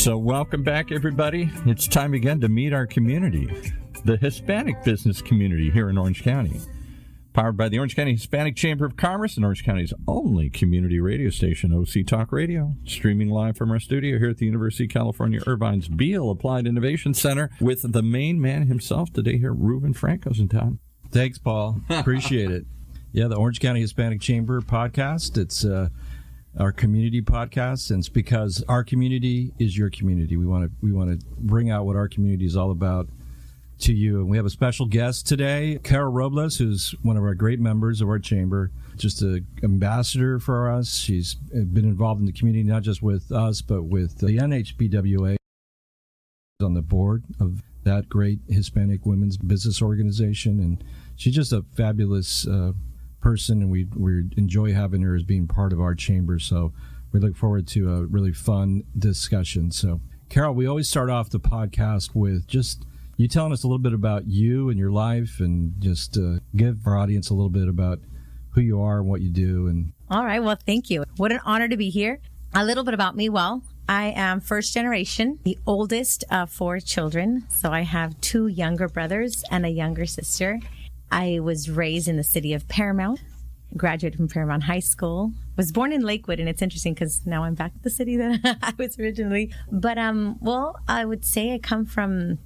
So welcome back, everybody. It's time again to meet our community, the Hispanic business community here in Orange County. Powered by the Orange County Hispanic Chamber of Commerce and Orange County's only community radio station, OC Talk Radio. Streaming live from our studio here at the University of California, Irvine's Beale Applied Innovation Center with the main man himself today here, Ruben Franco's in town. Thanks, Paul. Appreciate it. Yeah, the Orange County Hispanic Chamber podcast. It's our community podcast, and it's because our community is your community. We want to bring out what our community is all about to you. And we have a special guest today, Carol Robles, who's one of our great members of our chamber, just an ambassador for us. She's been involved in the community, not just with us, but with the NHBWA, on the board of that great Hispanic women's business organization. And she's just a fabulous person, and we enjoy having her as being part of our chamber. So we look forward to a really fun discussion. So, Carol, we always start off the podcast with just you telling us a little bit about you and your life, and just give our audience a little bit about who you are and what you do. And all right. Well, thank you. What an honor to be here. A little bit about me. Well, I am first generation, the oldest of 4 children. So I have 2 younger brothers and a younger sister. I was raised in the city of Paramount, graduated from Paramount High School, was born in Lakewood, and it's interesting because now I'm back at the city that I was originally. But, well, I would say I come from,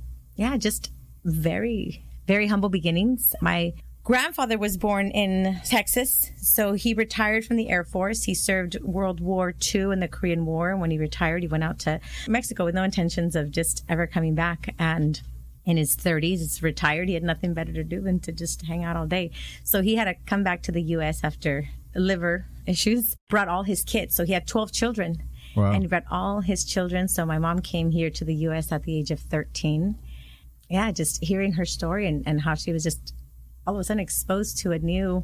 just very, very humble beginnings. My grandfather was born in Texas, so he retired from the Air Force. He served World War II and the Korean War, and when he retired, he went out to Mexico with no intentions of just ever coming back. And in his 30s, he's retired. He had nothing better to do than to just hang out all day. So he had to come back to the U.S. after liver issues, brought all his kids. So he had 12 children. Wow. And he brought all his children. So my mom came here to the U.S. at the age of 13. Yeah, just hearing her story and how she was just all of a sudden exposed to a new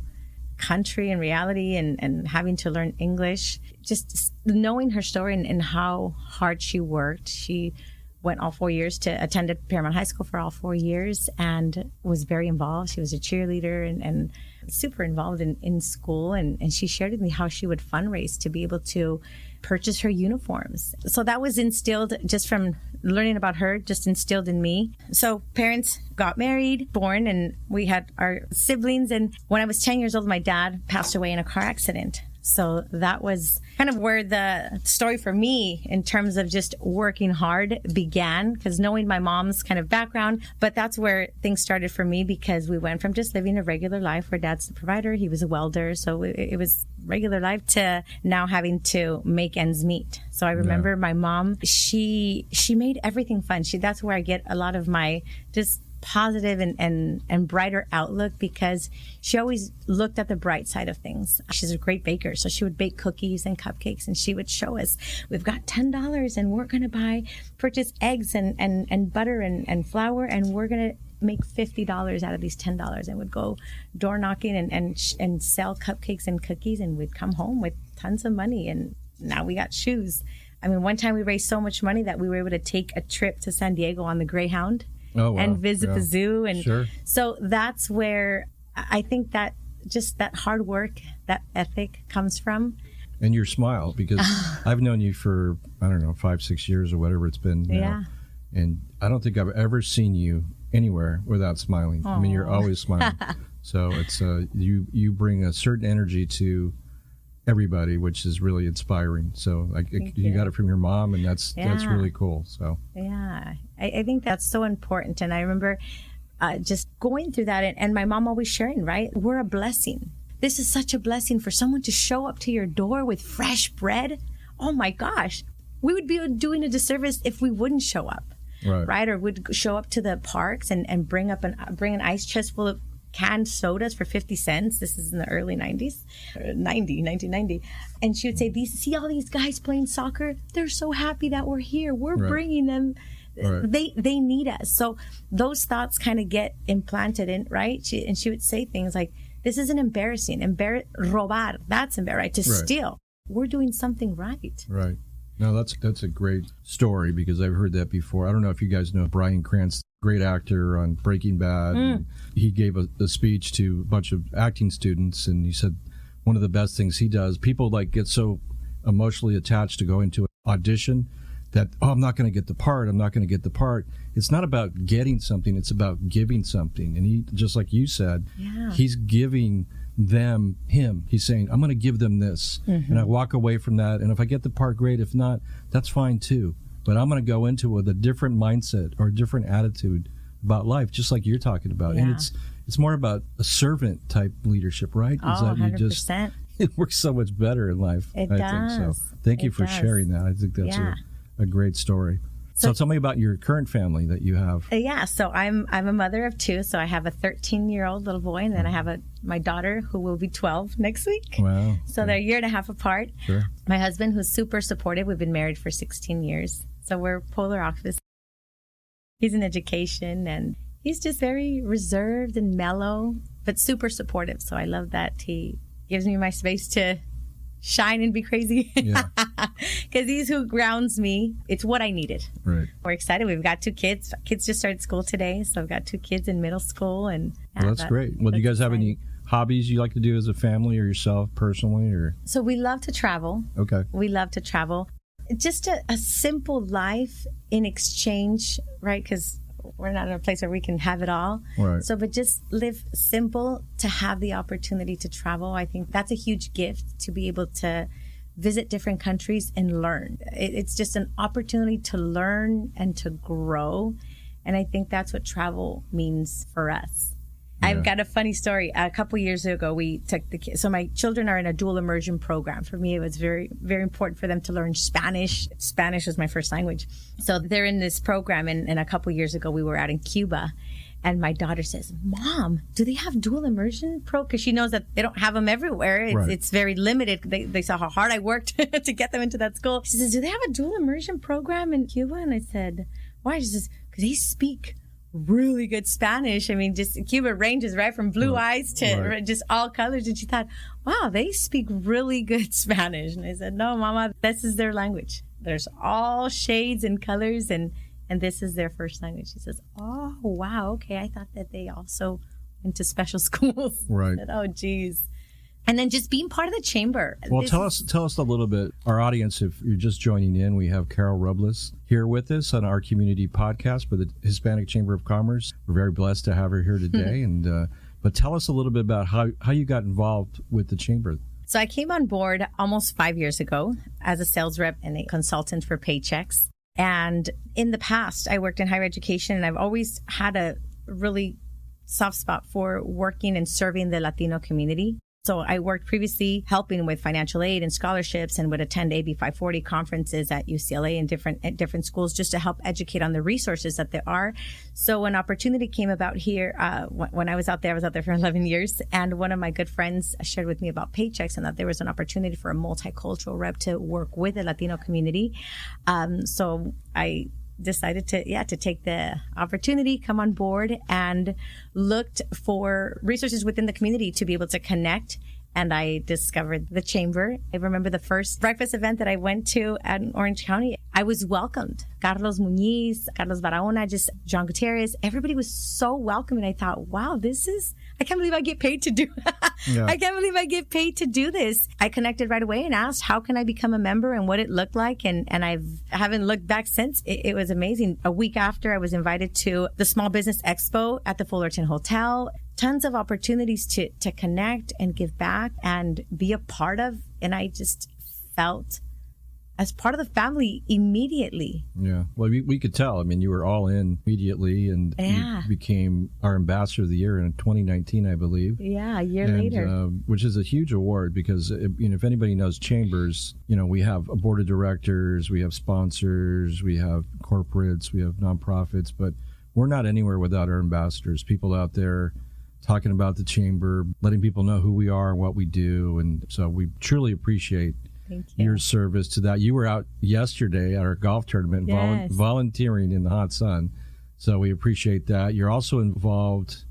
country and reality and having to learn English. Just knowing her story and how hard she worked. She went all 4 years to attended Paramount High School for all 4 years and was very involved. She was a cheerleader and super involved in school. And she shared with me how she would fundraise to be able to purchase her uniforms. So that was instilled just from learning about her, just instilled in me. So parents got married, born, and we had our siblings. And when I was 10 years old, my dad passed away in a car accident. So that was kind of where the story for me in terms of just working hard began, because knowing my mom's kind of background. But that's where things started for me, because we went from just living a regular life where dad's the provider. He was a welder. So it was regular life to now having to make ends meet. So I remember my mom, she made everything fun. That's where I get a lot of my just positive and brighter outlook, because she always looked at the bright side of things. She's a great baker, so she would bake cookies and cupcakes, and she would show us, we've got $10 and we're going to purchase eggs and butter and flour, and we're going to make $50 out of these $10, and would go door knocking and sell cupcakes and cookies, and we'd come home with tons of money. And now we got shoes. I mean, one time we raised so much money that we were able to take a trip to San Diego on the Greyhound. Oh, wow. And visit the zoo. And so that's where I think that just that hard work, that ethic comes from. And your smile, because I've known you for, 5-6 years or whatever it's been now. And I don't think I've ever seen you anywhere without smiling. Aww. I mean, you're always smiling. So it's you bring a certain energy to everybody, which is really inspiring. So you got it from your mom, and that's really cool. So I think that's so important. And I remember just going through that, and my mom always sharing, right? We're a blessing. This is such a blessing for someone to show up to your door with fresh bread. Oh my gosh, we would be doing a disservice if we wouldn't show up, right? Or would show up to the parks and bring an ice chest full of canned sodas for 50 cents. This is in the early 90s, 1990. And she would say, see all these guys playing soccer? They're so happy that we're here. We're bringing them. Right. They need us. So those thoughts kind of get implanted in, right? She would say things like, this isn't embarrassing. Robar, that's embarrassing, right? To steal. We're doing something right. Right. No, that's a great story, because I've heard that before. I don't know if you guys know Bryan Cranston, great actor on Breaking Bad. He gave a speech to a bunch of acting students, and he said one of the best things he does, people get so emotionally attached to going to an audition that, I'm not going to get the part. It's not about getting something, it's about giving something. And he, just like you said, he's giving them him. He's saying, I'm going to give them this. And I walk away from that. And if I get the part, great. If not, that's fine too. But I'm going to go into it with a different mindset or a different attitude about life, just like you're talking about. And it's more about a servant type leadership, right? Oh, that 100%. It works so much better in life. It I does. think so. Thank you for sharing that. I think that's a great story. So tell me about your current family that you have. So I'm a mother of two. So I have a 13-year-old little boy, and then I have my daughter who will be 12 next week. Wow. So they're a year and a half apart. Sure. My husband, who's super supportive. We've been married for 16 years. So we're polar opposites. He's in education, and he's just very reserved and mellow, but super supportive. So I love that he gives me my space to shine and be crazy. Yeah. Because he's who grounds me. It's what I needed. Right. We're excited. We've got two kids. Kids just started school today, so I've got two kids in middle school. And Well, that's great. Well, do you guys have any hobbies you like to do as a family or yourself personally? Or So we love to travel. Okay. We love to travel. Just a simple life in exchange, right? Because we're not in a place where we can have it all. Right. So, but just live simple to have the opportunity to travel. I think that's a huge gift, to be able to visit different countries and learn. It's just an opportunity to learn and to grow. And I think that's what travel means for us. Yeah. I've got a funny story. A couple years ago, we took so my children are in a dual immersion program. For me, it was very, very important for them to learn Spanish. Spanish was my first language. So they're in this program. And a couple years ago, we were out in Cuba. And my daughter says, Mom, do they have dual immersion Because she knows that they don't have them everywhere. It's very limited. They saw how hard I worked to get them into that school. She says, do they have a dual immersion program in Cuba? And I said, why? She says, because they speak really good Spanish. I mean, just Cuba ranges right from blue eyes to just all colors. And she thought, wow, they speak really good Spanish. And I said, no, Mama, this is their language. There's all shades and colors, and this is their first language. She says, oh, wow, okay. I thought that they also went to special schools. Right. I said, oh, geez. And then just being part of the chamber. Well, tell us a little bit, our audience, if you're just joining in, we have Carol Robles here with us on our community podcast for the Hispanic Chamber of Commerce. We're very blessed to have her here today. But tell us a little bit about how you got involved with the chamber. So I came on board almost 5 years ago as a sales rep and a consultant for Paychex. And in the past, I worked in higher education, and I've always had a really soft spot for working and serving the Latino community. So I worked previously helping with financial aid and scholarships, and would attend AB 540 conferences at UCLA and different schools just to help educate on the resources that there are. So an opportunity came about here when I was out there. I was out there for 11 years, and one of my good friends shared with me about Paychex and that there was an opportunity for a multicultural rep to work with the Latino community. So I decided to take the opportunity, come on board, and looked for resources within the community to be able to connect. And I discovered the chamber. I remember the first breakfast event that I went to at Orange County. I was welcomed. Carlos Muñiz, Carlos Barahona, just John Gutierrez. Everybody was so welcoming. I thought, wow, I can't believe I get paid to do I can't believe I get paid to do this. I connected right away and asked, how can I become a member and what it looked like? And I haven't looked back since. It was amazing. A week after, I was invited to the Small Business Expo at the Fullerton Hotel. Tons of opportunities to connect and give back and be a part of. And I just felt as part of the family immediately. Yeah. Well, we could tell. I mean, you were all in immediately, and you became our Ambassador of the Year in 2019, I believe. Yeah, a year later. Which is a huge award because, if anybody knows chambers, we have a board of directors, we have sponsors, we have corporates, we have nonprofits, but we're not anywhere without our ambassadors, people out there talking about the chamber, letting people know who we are and what we do. And so we truly appreciate your service to that. You were out yesterday at our golf tournament, volunteering in the hot sun. So we appreciate that. You're also involved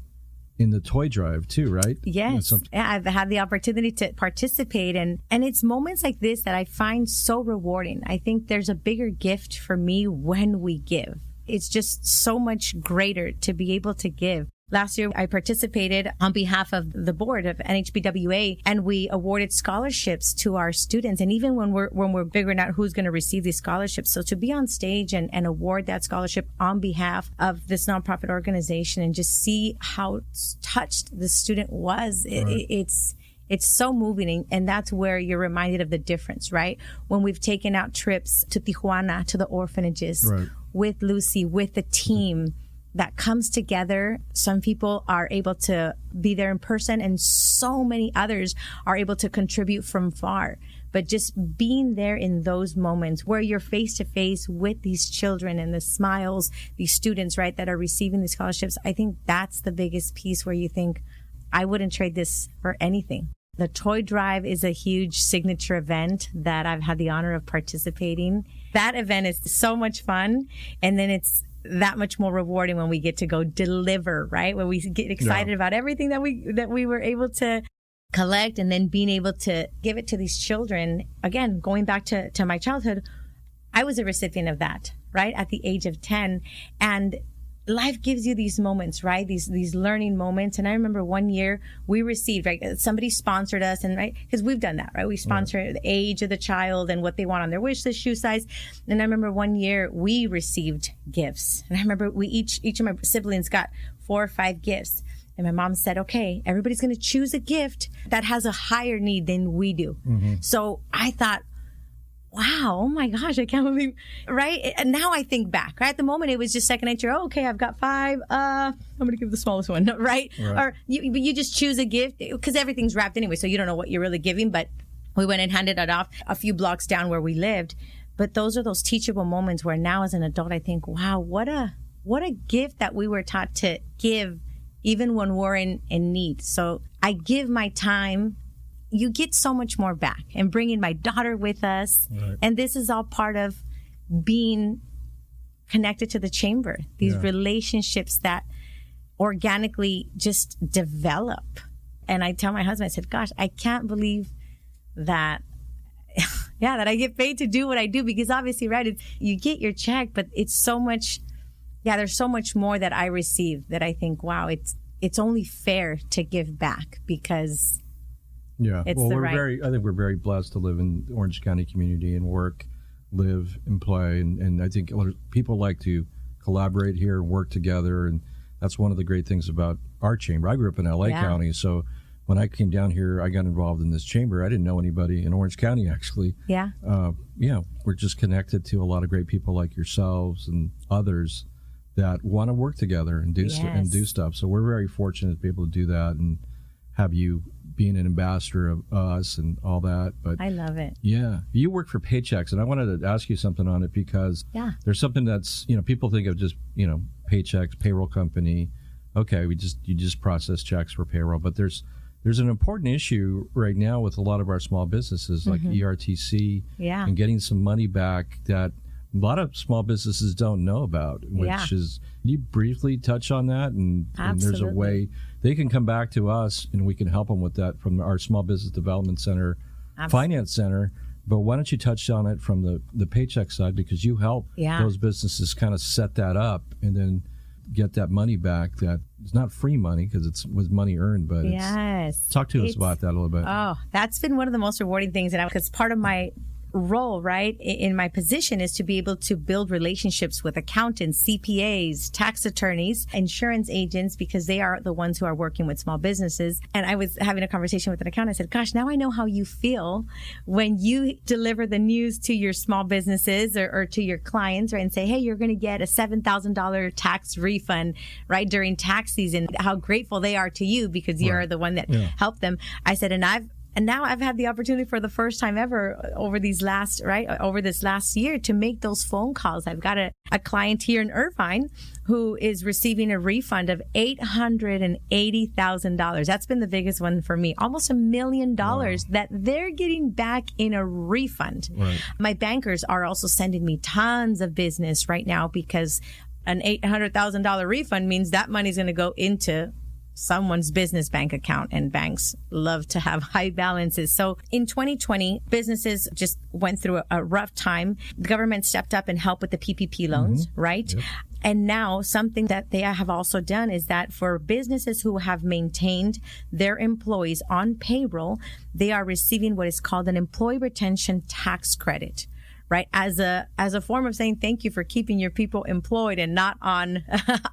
in the toy drive too, right? Yes. I've had the opportunity to participate, and it's moments like this that I find so rewarding. I think there's a bigger gift for me when we give. It's just so much greater to be able to give. Last year, I participated on behalf of the board of NHBWA, and we awarded scholarships to our students. And even when we're figuring out who's going to receive these scholarships, so to be on stage and award that scholarship on behalf of this nonprofit organization and just see how touched the student was, it's so moving. And that's where you're reminded of the difference, right? When we've taken out trips to Tijuana, to the orphanages, with Lucy, with the team that comes together. Some people are able to be there in person, and so many others are able to contribute from far. But just being there in those moments where you're face to face with these children and the smiles, these students, right, that are receiving these scholarships, I think that's the biggest piece where you think, I wouldn't trade this for anything. The toy drive is a huge signature event that I've had the honor of participating. That event is so much fun. And then it's that much more rewarding when we get to go deliver, right? When we get excited about everything that we were able to collect, and then being able to give it to these children. Again, going back to my childhood, I was a recipient of that, right? At the age of 10. And life gives you these moments, right? These learning moments. And I remember one year we received, right? Somebody sponsored us, and right, because we've done that, right? We sponsor the age of the child and what they want on their wish list, shoe size. And I remember one year we received gifts, and I remember we each of my siblings got 4 or 5 gifts. And my mom said, okay, everybody's going to choose a gift that has a higher need than we do. So I thought, wow, oh my gosh, I can't believe, right? And now I think back, right? At the moment, it was just second nature. Oh, okay, I've got 5. I'm going to give the smallest one, right? Or you just choose a gift because everything's wrapped anyway, so you don't know what you're really giving. But we went and handed it off a few blocks down where we lived. But those are those teachable moments where now as an adult, I think, wow, what a gift that we were taught to give even when we're in need. So I give my time. You get so much more back, and bringing my daughter with us. And this is all part of being connected to the chamber, these relationships that organically just develop. And I tell my husband, I said, gosh, I can't believe that, that I get paid to do what I do, because obviously, right, you get your check, but it's so much, there's so much more that I receive that I think, wow, it's only fair to give back, because I think we're very blessed to live in the Orange County community and work, live, and play. And I think people like to collaborate here and work together. And that's one of the great things about our chamber. I grew up in LA County. So when I came down here, I got involved in this chamber. I didn't know anybody in Orange County, actually. We're just connected to a lot of great people like yourselves and others that want to work together and do stuff. So we're very fortunate to be able to do that and have you being an ambassador of us and all that. But I love it. Yeah. You work for Paychex, and I wanted to ask you something on it, because there's something that's, people think of just, Paychex, payroll company. Okay, you just process checks for payroll. But there's an important issue right now with a lot of our small businesses, like ERTC, and getting some money back that a lot of small businesses don't know about, which is, can you briefly touch on that? And there's a way they can come back to us, and we can help them with that from our Small Business Development Center, Finance Center. But why don't you touch on it from the Paychex side, because you help those businesses kind of set that up and then get that money back. That it's not free money, because it's with money earned, but talk to us about that a little bit. Oh, that's been one of the most rewarding things, and because part of my role, right, in my position is to be able to build relationships with accountants, CPAs, tax attorneys, insurance agents, because they are the ones who are working with small businesses. And I was having a conversation with an accountant. I said, gosh, now I know how you feel when you deliver the news to your small businesses or to your clients, right, and say, hey, you're going to get a $7,000 tax refund, right, during tax season. How grateful they are to you, because you're the one that helped them. I said, and now I've had the opportunity for the first time ever over this last year to make those phone calls. I've got a client here in Irvine who is receiving a refund of $880,000. That's been the biggest one for me. Almost $1 million that they're getting back in a refund. Right. My bankers are also sending me tons of business right now, because an $800,000 refund means that money's going to go into someone's business bank account, and banks love to have high balances. So in 2020, businesses just went through a rough time. The government stepped up and helped with the PPP loans, right? Yep. And now something that they have also done is that for businesses who have maintained their employees on payroll, they are receiving what is called an employee retention tax credit, right? As a form of saying thank you for keeping your people employed and not on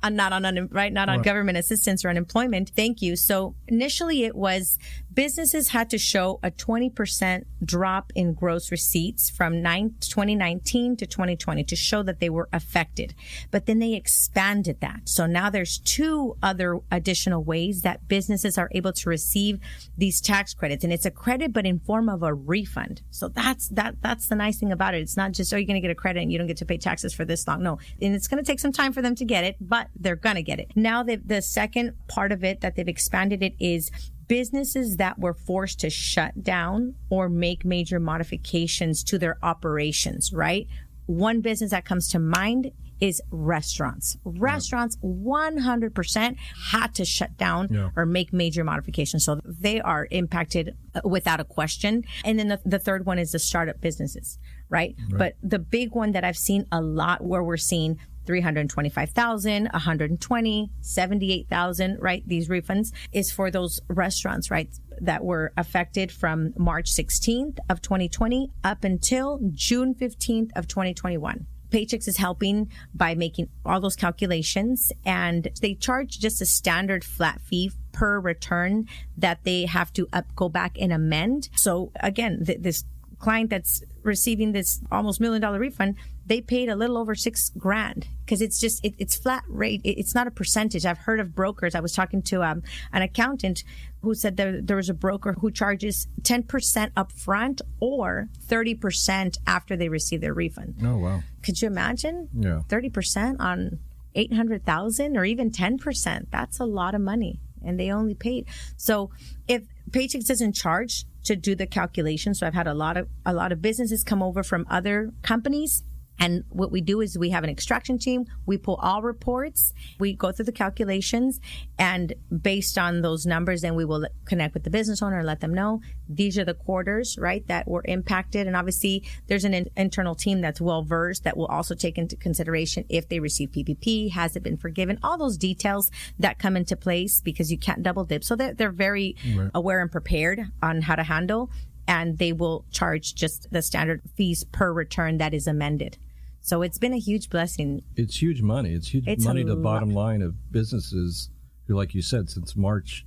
government assistance or unemployment. Thank you. So initially it was businesses had to show a 20% drop in gross receipts from 2019 to 2020 to show that they were affected. But then they expanded that. So now there's 2 other additional ways that businesses are able to receive these tax credits. And it's a credit, but in form of a refund. So that's the nice thing about it. It's not just, you're going to get a credit and you don't get to pay taxes for this long. No. And it's going to take some time for them to get it, but they're going to get it. Now, the second part of it that they've expanded it is businesses that were forced to shut down or make major modifications to their operations, right? One business that comes to mind is restaurants. Restaurants 100% had to shut down or make major modifications. So they are impacted without a question. And then the third one is the startup businesses, right? But the big one that I've seen a lot where we're seeing 325,000, 120, 78,000, right? These refunds is for those restaurants, right? That were affected from March 16th of 2020 up until June 15th of 2021. Paychex is helping by making all those calculations, and they charge just a standard flat fee per return that they have to go back and amend. So again, this client that's receiving this almost $1 million refund, they paid a little over $6,000 because it's just, it's flat rate. It's not a percentage. I've heard of brokers. I was talking to an accountant who said there was a broker who charges 10% up front or 30% after they receive their refund. Oh, wow. Could you imagine? Yeah. 30% on 800,000 or even 10%. That's a lot of money. And they only paid. So if Paychex doesn't charge to do the calculation, so I've had a lot of businesses come over from other companies. And what we do is we have an extraction team. We pull all reports. We go through the calculations. And based on those numbers, then we will connect with the business owner and let them know these are the quarters, right, that were impacted. And obviously, there's an internal team that's well-versed that will also take into consideration if they receive PPP, has it been forgiven, all those details that come into place because you can't double dip. So they're very aware and prepared on how to handle. And they will charge just the standard fees per return that is amended. So it's been a huge blessing. It's huge money. It's huge money to the bottom line of businesses who, like you said, since March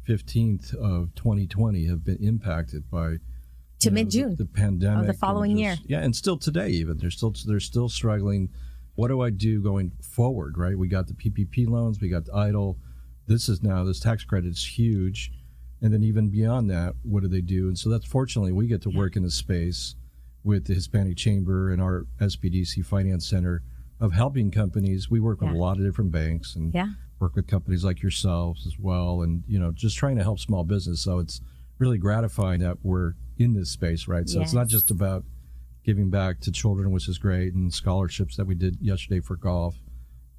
15th of 2020 have been impacted by to mid-June the pandemic of the following year. Yeah, and still today even they're still struggling. What do I do going forward? Right, we got the PPP loans, we got the EIDL. This tax credit is huge. And then even beyond that, what do they do? And so that's fortunately we get to work in a space with the Hispanic Chamber and our SBDC Finance Center of helping companies. We work with a lot of different banks and work with companies like yourselves as well. And, just trying to help small business. So it's really gratifying that we're in this space, right? So it's not just about giving back to children, which is great, and scholarships that we did yesterday for golf,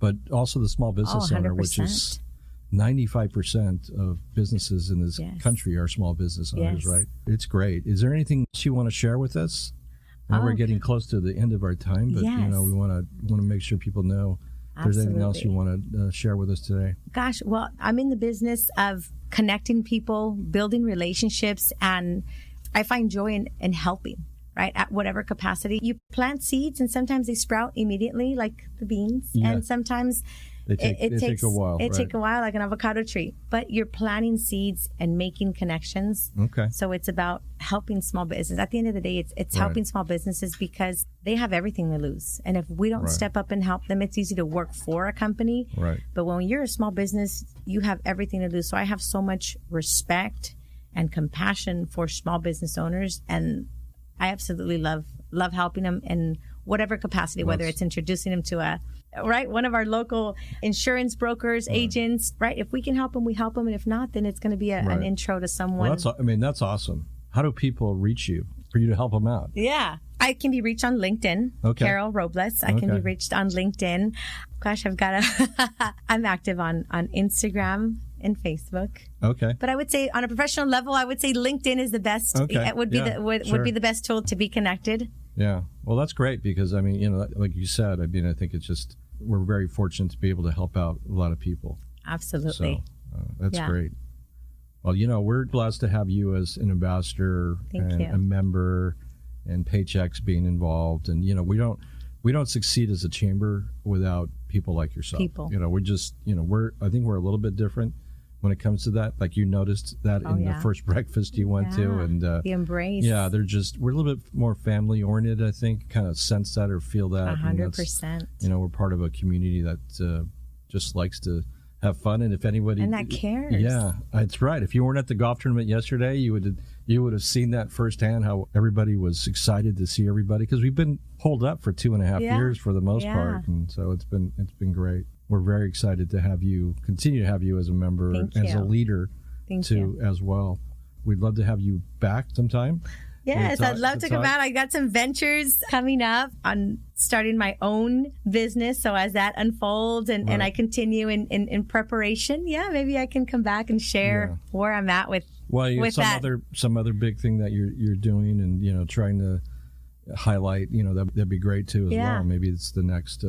but also the small business owner, which is 95% of businesses in this country are small business owners, right? It's great. Is there anything else you want to share with us? I know we're getting close to the end of our time, but we want to make sure people know if there's anything else you want to share with us today. Gosh, well, I'm in the business of connecting people, building relationships, and I find joy in helping, right? At whatever capacity. You plant seeds and sometimes they sprout immediately like the beans, and sometimes it takes a while. It takes a while, like an avocado tree. But you're planting seeds and making connections. Okay. So it's about helping small business. At the end of the day, it's helping small businesses because they have everything to lose. And if we don't step up and help them, it's easy to work for a company. Right. But when you're a small business, you have everything to lose. So I have so much respect and compassion for small business owners, and I absolutely love helping them in whatever capacity, whether it's introducing them to one of our local insurance brokers, agents, right? If we can help them, we help them. And if not, then it's going to be an intro to someone. Well, that's awesome. How do people reach you for you to help them out? Yeah. I can be reached on LinkedIn. Okay. Carol Robles. I can be reached on LinkedIn. Gosh, I'm active on Instagram and Facebook. Okay. But I would say on a professional level, I would say LinkedIn is the best. Okay. It would be the best tool to be connected. Yeah. Well, that's great because, like you said, I think it's just we're very fortunate to be able to help out a lot of people. Absolutely. So that's great. Well, we're blessed to have you as an ambassador and a member, and Paychex being involved. And we don't succeed as a chamber without people like yourself. We're just I think we're a little bit different when it comes to that. Like you noticed that in the first breakfast you went to, and the embrace. Yeah, we're a little bit more family oriented. I think kind of sense that or feel that 100%. We're part of a community that just likes to have fun, and if anybody and that cares. Yeah, that's right. If you weren't at the golf tournament yesterday, you would have seen that firsthand, how everybody was excited to see everybody, because we've been holed up for 2.5 years for the most part, and so it's been great. We're very excited to continue to have you as a member, as a leader as well. We'd love to have you back sometime. Yes, I'd love to come out. I got some ventures coming up on starting my own business. So as that unfolds and I continue in preparation, maybe I can come back and share where I'm at with some other big thing that you're doing, and trying to highlight. That'd be great too as well. Maybe it's the next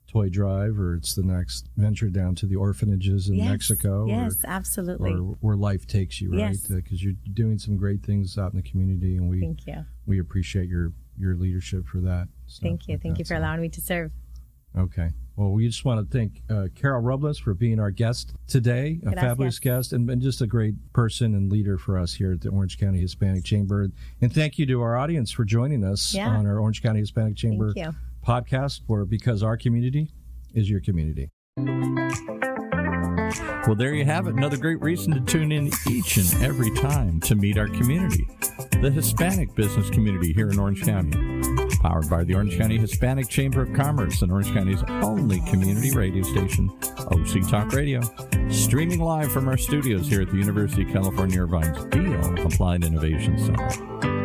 toy drive, or it's the next venture down to the orphanages in Mexico. Yes, absolutely. Or where life takes you, right? Yes. Because you're doing some great things out in the community, and Thank you. We appreciate your leadership for that. Thank you. Thank you for allowing me to serve. Okay. Well, we just want to thank Carol Robles for being our guest today, a fabulous guest, and just a great person and leader for us here at the Orange County Hispanic Chamber. And thank you to our audience for joining us on our Orange County Hispanic Chamber podcast, because our community is your community. Well, there you have it. Another great reason to tune in each and every time to meet our community, the Hispanic business community here in Orange County. Powered by the Orange County Hispanic Chamber of Commerce and Orange County's only community radio station, OC Talk Radio. Streaming live from our studios here at the University of California, Irvine's Applied Innovation Center.